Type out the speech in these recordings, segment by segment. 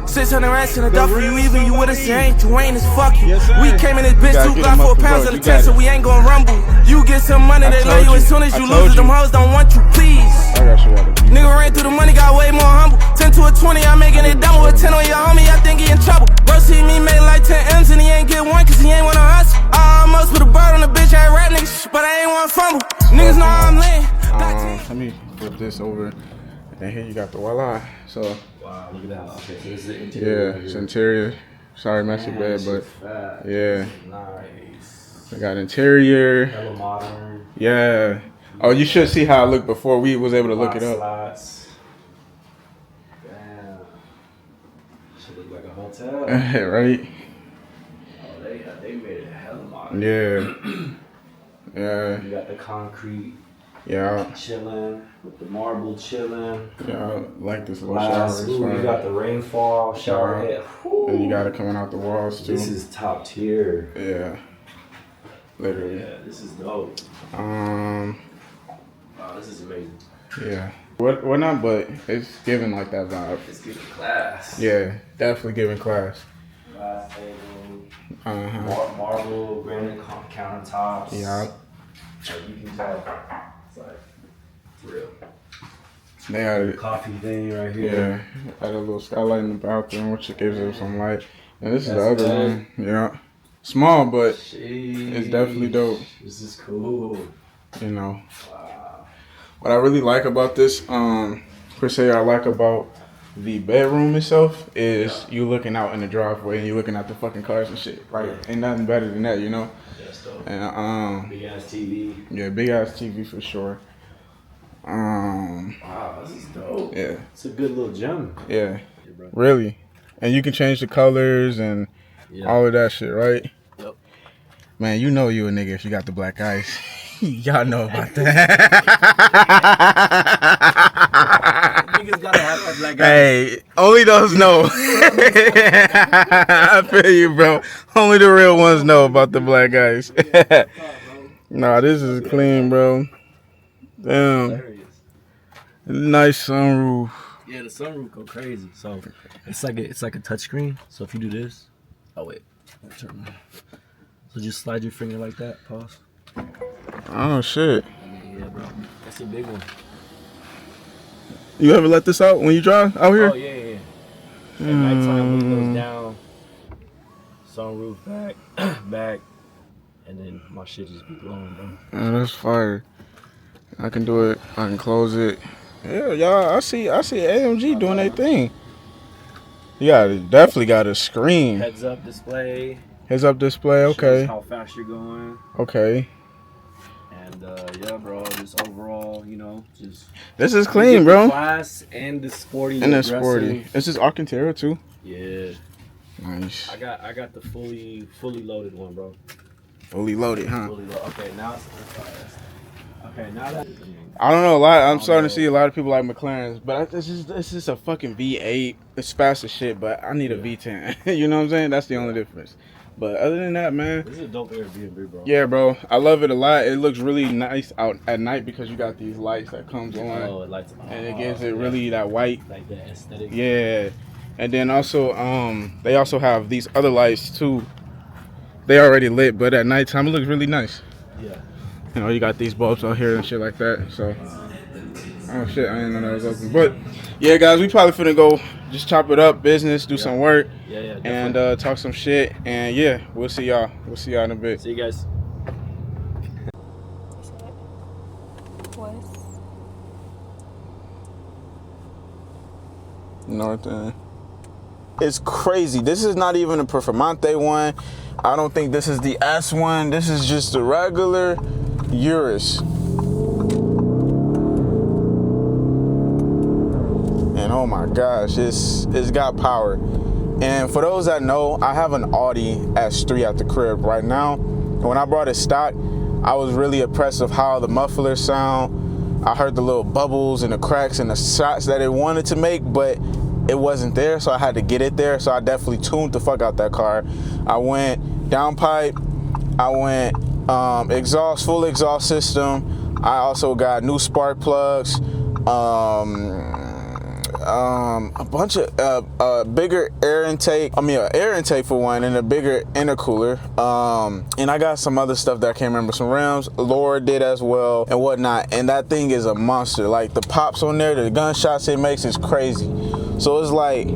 600 racks in the duffel. You even you with us, you ain't as fuck you. We came in this bitch 2 Glock 4 pounds in the tent, so we ain't gon' rumble. You get some money, they love you as soon as you lose it. Them hoes don't want you, please. Nigga ran through the money, got way more humble. 10 to a 20, I'm making it double. With 10 on your homie, I think he in trouble. Bro, see me make like 10 M's and he ain't get one, cause he ain't wanna hustle. I almost put a bird on the bitch, I rap niggas, but I ain't wanna fumble. Niggas know I'm laying. Let me flip this over. And here you got the voila. So wow, look at that. Okay, so this is the interior. Yeah, it's interior. Sorry, messy bed, but yeah. Nice. I got interior. Hella modern. Yeah. Oh, you should see how it looked before we was able to look it up. Slots. Damn. Should look like a hotel. Right? Oh, they made it hella modern. Yeah. Yeah. You got the concrete. Yeah. Chilling with the marble chilling. Yeah, I like this little shower. Ooh, you got the rainfall shower head. And you got it coming out the walls too. This is top tier. Yeah. Literally. Yeah, this is dope. Wow, this is amazing. Yeah. What not, but it's giving like that vibe. It's giving class. Yeah, definitely giving class. Glass table. Marble, granite countertops. Yeah. So you can tell. It's like real. They had a coffee thing right here. Yeah, had a little skylight in the bathroom, which gives it some light. And this is the other one. Yeah, small, but it's definitely dope. This is cool. You know, what I really like about this, per se, I like about the bedroom itself is you looking out in the driveway and you looking at the fucking cars and shit. Like, ain't nothing better than that, you know. That's dope. And big ass TV. Yeah, big ass TV for sure. Wow, this is dope. Yeah, it's a good little gem. Yeah, really. And you can change the colors and all of that shit, right? Yep. Man, you know you a nigga if you got the black ice. Y'all know about that. Niggas gotta have that black ice. Hey, only those know. I feel you, bro. Only the real ones know about the black ice. Nah, this is clean, bro. Damn. Nice sunroof. Yeah, the sunroof go crazy. So it's like a touch screen. So if you do this, oh wait, so just slide your finger like that. Pause. Oh shit. Yeah, bro. That's a big one. You ever let this out when you drive out here? Oh yeah. At nighttime, windows down, sunroof back, and then my shit just be blowing, bro. Yeah, that's fire. I can do it. I can close it. Yeah, y'all. I see AMG doing their thing. You definitely got a screen. Heads up display. Heads up display. Okay. Shows how fast you're going. Okay. And yeah, bro. Just overall, you know, just. This is clean, bro. Class and the sporty. And the sporty. This is Alcantara too. Yeah. Nice. I got the fully loaded one, bro. Fully loaded, huh? Fully loaded. Okay, now it's now that. I don't know. I'm starting to see a lot of people like McLarens, but it's just a fucking V8. It's fast as shit, but I need a V10. You know what I'm saying? That's the only difference. But other than that, man. This is a dope Airbnb, bro. Yeah, bro. I love it a lot. It looks really nice out at night because you got these lights that comes on. Oh, it lights. And it gives it really that white. Like the aesthetic. Yeah. And then also, they also have these other lights too. They already lit, but at nighttime it looks really nice. Yeah. You know, you got these bulbs out here and shit like that. So, oh shit, I didn't know that was open. But yeah, guys, we probably finna go just chop it up, business, do some work, and talk some shit. And yeah, we'll see y'all. We'll see y'all in a bit. See you guys. North. It's crazy. This is not even a Performante one. I don't think this is the S one. This is just a regular Urus. And oh my gosh, it's got power. And for those that know, I have an Audi S3 at the crib right now. When I brought it stock, I was really impressed of how the mufflers sound. I heard the little bubbles and the cracks and the shots that it wanted to make, but it wasn't there, so I had to get it there. So I definitely tuned the fuck out that car. I went downpipe, I went exhaust, full exhaust system. I also got new spark plugs, a bunch of bigger air intake. I mean, an air intake for one, and a bigger intercooler. And I got some other stuff that I can't remember. Some rims. Laura did as well and whatnot. And that thing is a monster. Like the pops on there, the gunshots it makes is crazy. So it's like.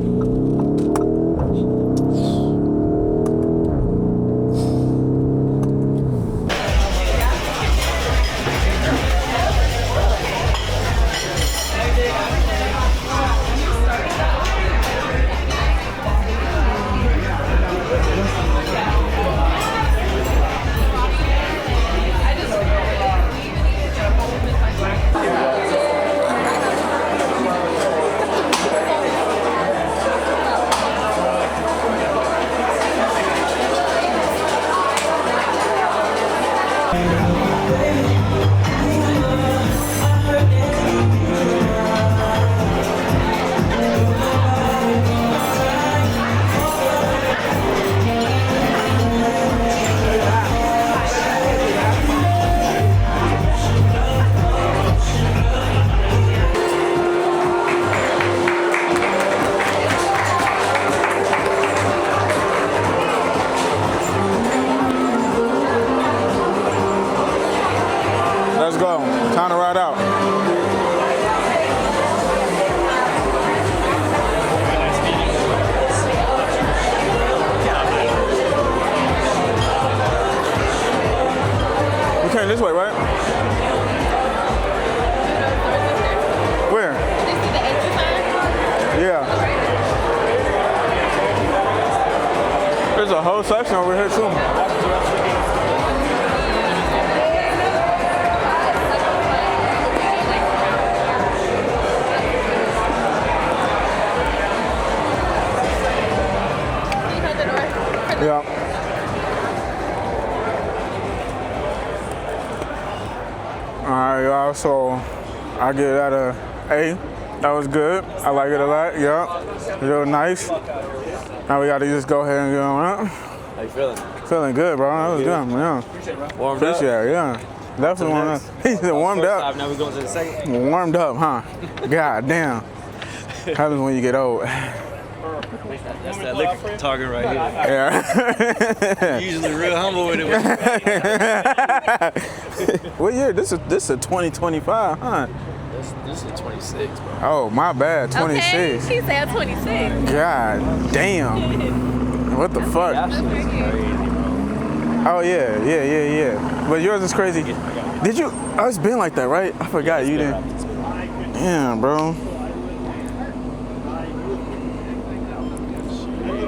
Let's go. Time to ride out. We came this way, right? Where? Yeah. There's a whole section over here too. Yeah. All right, y'all. So I give that a A. That was good. I like it a lot. Yeah. Real nice. Now we got to just go ahead and get on up. How you feeling? Feeling good, bro. That was good. Yeah. Warmed up? Appreciate it. Yeah. Definitely warmed up. He said warmed up. Now we're going to the second. Warmed up, huh? God damn. Happens when you get old. That's that liquor target right here. Yeah. Usually real humble with it. What year? This is a 2025, huh? This is 26, bro. Oh, my bad. 26. Okay, she said 26. God damn. What the fuck? Oh yeah. But yours is crazy. Did you? Oh, it's been like that, right? I forgot you didn't. Damn, bro.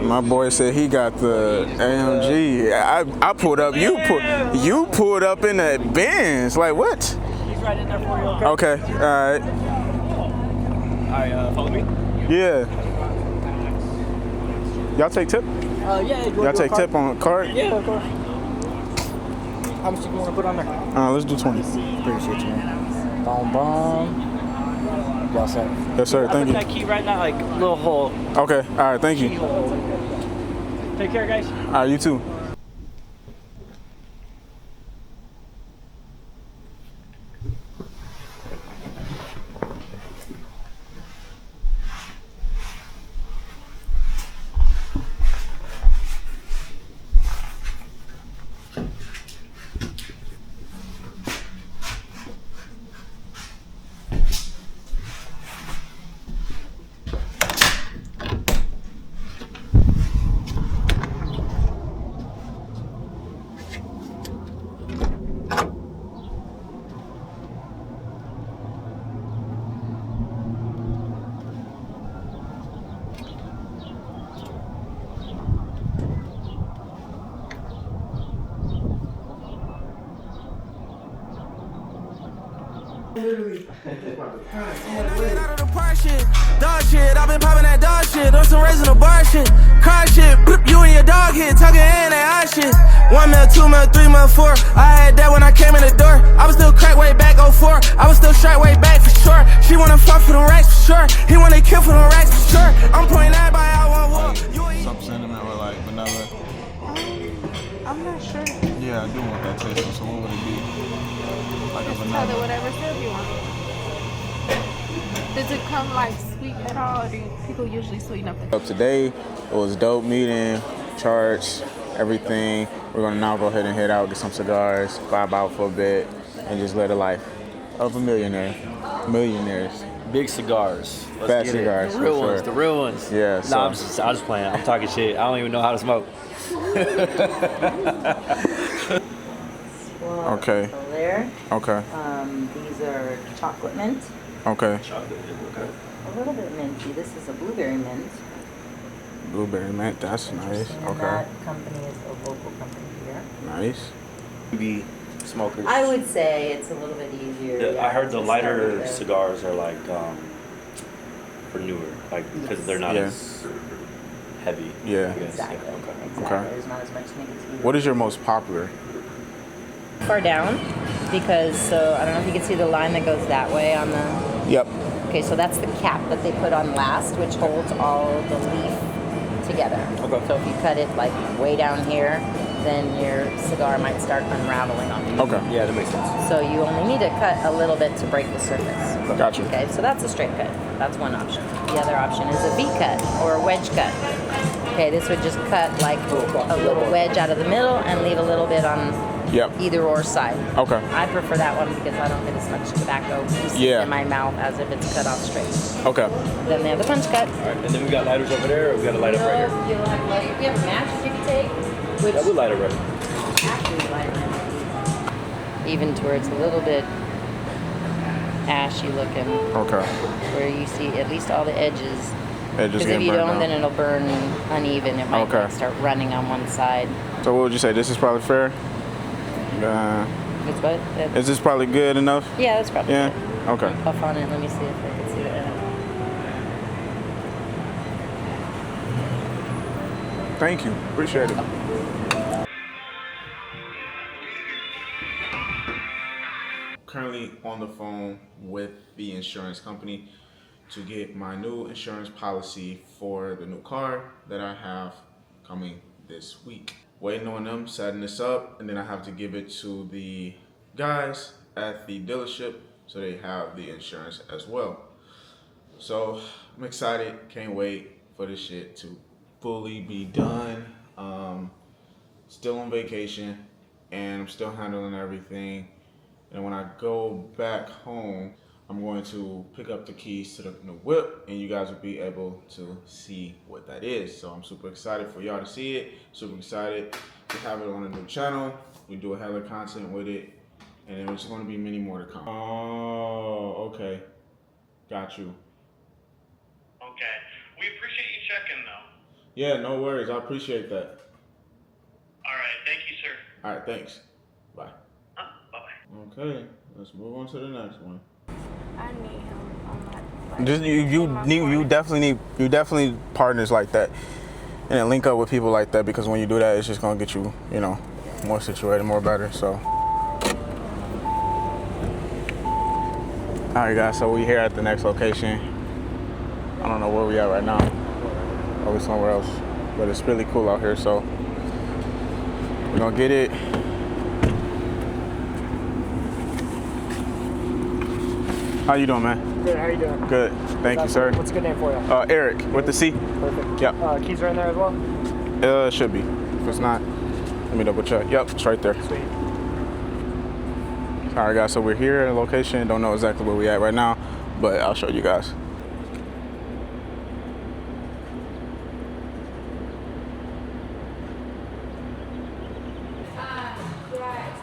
My boy said he got the AMG. I pulled up. You pulled up in that Benz. Like what? He's right in there for you. Okay. All right. All right. Follow me. Yeah. Y'all take tip? Yeah. Y'all take tip on a card? Yeah, of course. How much you want to put on there? Let's do 20. Appreciate you, man. Boom. Y'all set. Yes, sir. Thank you. That key right now, like little hole. Okay. All right. Thank you. Take care, guys. All right. You too. Dog shit, I've been popping that dog shit. On some raising the bar shit. Car shit, you and your dog hit. Talking in that eye shit. 1 mil, 2 mil, 3 mil, 4. I had that when I came in the door. I was still crack way back 04. I was still straight way back for sure. She wanna fuck for the racks for sure. He wanna kill for the racks for sure. I'm pointing everybody out one wall. Some cinnamon or like vanilla? I'm not sure. Yeah, I do want that taste. So what would it be? Like a Just tell vanilla? her whatever syrup you want. Does it come like like sweet at all, or do people usually sweeten up the Up today, it was dope meeting, charts, everything. We're gonna now go ahead and head out, get some cigars, vibe out for a bit, and just live the life of a millionaire. Millionaires. Big cigars. Let's Fat get cigars, it. The real for ones. sure. The real ones. Yeah, so- Nah, I'm just playing. I'm talking shit. I don't even know how to smoke. Okay. There. Okay. These are chocolate mint. Okay. Chocolate. Okay. A little bit minty. This is a blueberry mint. Blueberry mint, that's nice. And Okay. that company is a local company here. Nice. Be smokers. I would say it's a little bit easier. I heard the to lighter start with. cigars are like for newer, like because they're not Yeah. as heavy. Yeah. I guess. Exactly. Yeah, okay. Exactly. Okay. There's not as much nicotine. What is your most popular? Far down, because so I don't know if you can see the line that goes that way on the. Yep. Okay, so that's the cap that they put on last, which holds all the leaf together. Okay. So if you cut it like way down here, then your cigar might start unraveling on you. Okay. Yeah, that makes sense. So you only need to cut a little bit to break the surface. Gotcha. Okay, so that's a straight cut. That's one option. The other option is a V cut or a wedge cut. Okay, this would just cut like a little wedge out of the middle and leave a little bit on Yep. either or side. Okay. I prefer that one because I don't get as much tobacco juice Yeah. in my mouth as if it's cut off straight. Okay. Then they have the punch cut. All right, and then we got lighters over there, or we got a lighter right here. You'll have light. We have a match you can take, which Yeah, we light it right. actually light even towards a little bit ashy looking, Okay. where you see at least all the edges. It just Because if getting you burnt don't, down. then it'll burn uneven. It might Okay. like, start running on one side. So what would you say? This is probably fair? It's what? Is this probably good enough? Yeah, that's probably Yeah? good. Okay. Puff on it. Let me see if I can see that. Thank you. Appreciate it. Currently on the phone with the insurance company to get my new insurance policy for the new car that I have coming this week. Waiting on them, setting this up, and then I have to give it to the guys at the dealership so they have the insurance as well. So I'm excited, can't wait for this shit to fully be done. Still on vacation and I'm still handling everything. And when I go back home, I'm going to pick up the keys to the new whip and you guys will be able to see what that is. So I'm super excited for y'all to see it. Super excited to have it on a new channel. We do a hell of content with it. And there's going to be many more to come. Oh, okay. Got you. Okay. We appreciate you checking, though. Yeah, no worries. I appreciate that. All right. Thank you, sir. All right, thanks. Bye. Bye-bye. Okay, let's move on to the next one. I need him on my. Just you definitely need partners like that, and then link up with people like that because when you do that, it's just gonna get you, you know, more situated, more better. So, all right, guys. So we here at the next location. I don't know where we at right now. Probably somewhere else, but it's really cool out here. So we're gonna get it. How you doing, man? Good, how you doing? Good. Thank you, sir. What's a good name for you? Eric with the C. Perfect. Yep. Keys are in there as well? It should be. If it's not, let me double check. Yep, it's right there. Sweet. All right, guys. So we're here at a location. Don't know exactly where we at right now, but I'll show you guys.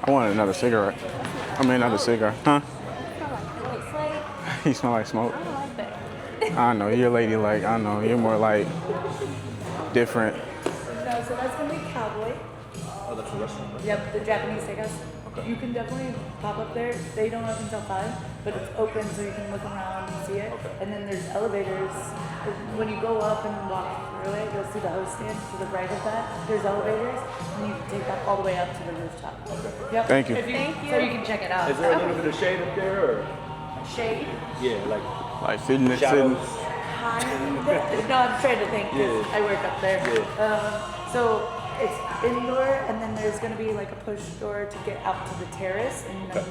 I wanted another cigarette. I mean, another cigar. Huh? You smell like smoke. I know, you're ladylike. I know, you're more like different. No, so that's gonna be Cowboy. Oh, that's a restaurant. Yep, the Japanese steakhouse. Okay. You can definitely pop up there. They don't open until 5, but it's open so you can look around and see it. Okay. And then there's elevators. When you go up and walk through it, you'll see the host stand to the right of that. There's elevators, and you can take that all the way up to the rooftop. Okay. Yep. Thank you. Thank you. So you can check it out. Is there a little bit of shade up there, or? Shade? Yeah, like Like sitting. shadows. No, I'm trying to think 'cause Yeah. I work up there. Yeah. So it's indoor, and then there's gonna be like a push door to get out to the terrace, and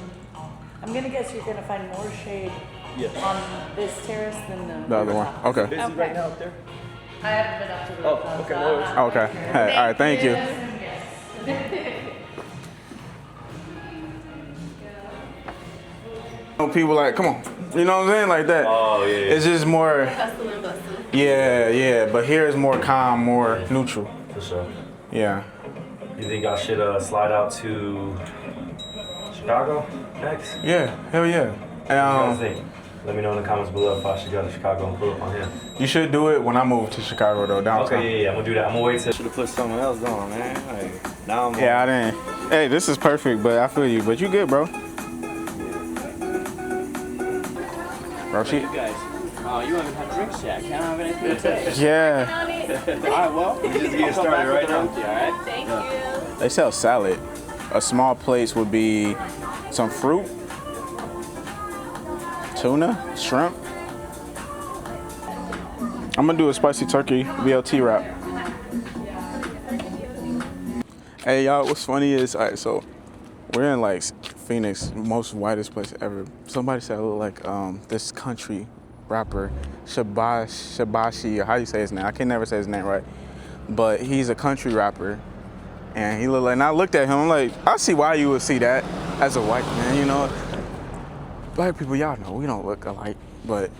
I'm gonna guess you're gonna find more shade Yes. on this terrace than The other one. rooftop. Okay. Busy right now up there? I haven't been up to the Oh, rooftop. okay, so no I'm worries. not Okay. sure. Hey, all right. Thank you. People like, come on. You know what I'm saying? Like that. Oh, yeah. It's just more. Yeah. But here is more calm, more neutral. For sure. Yeah. You think I should slide out to Chicago next? Yeah. Hell yeah. What do you guys think? Let me know in the comments below if I should go to Chicago and pull up on him. You should do it when I move to Chicago though, downtown. Okay, yeah, I'm gonna do that. I'm gonna wait till. Should have put something else on, man. Like, now I'm. Yeah, I didn't. Hey, this is perfect, but I feel you. But you good, bro. Bro, she. You guys, you haven't had drinks yet. Can't have anything to taste. Yeah. All right, well, We just getting started right now. All right. Thank you. They sell salad. A small place would be some fruit, tuna, shrimp. I'm gonna do a spicy turkey BLT wrap. Hey y'all, what's funny is, alright, so we're in like Phoenix, most whitest place ever. Somebody said I look like this country rapper, Shabashi, or how you say his name? I can never say his name right. But he's a country rapper. And he looked like, and I looked at him, I'm like, I see why you would see that as a white man, you know? Black people, y'all know, we don't look alike, but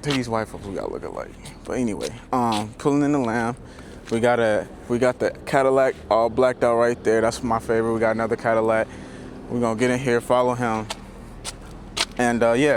to these white folks, we gotta look alike. But anyway, pulling in the Lamb. We got the Cadillac all blacked out right there. That's my favorite. We got another Cadillac. We're gonna get in here, follow him. And yeah,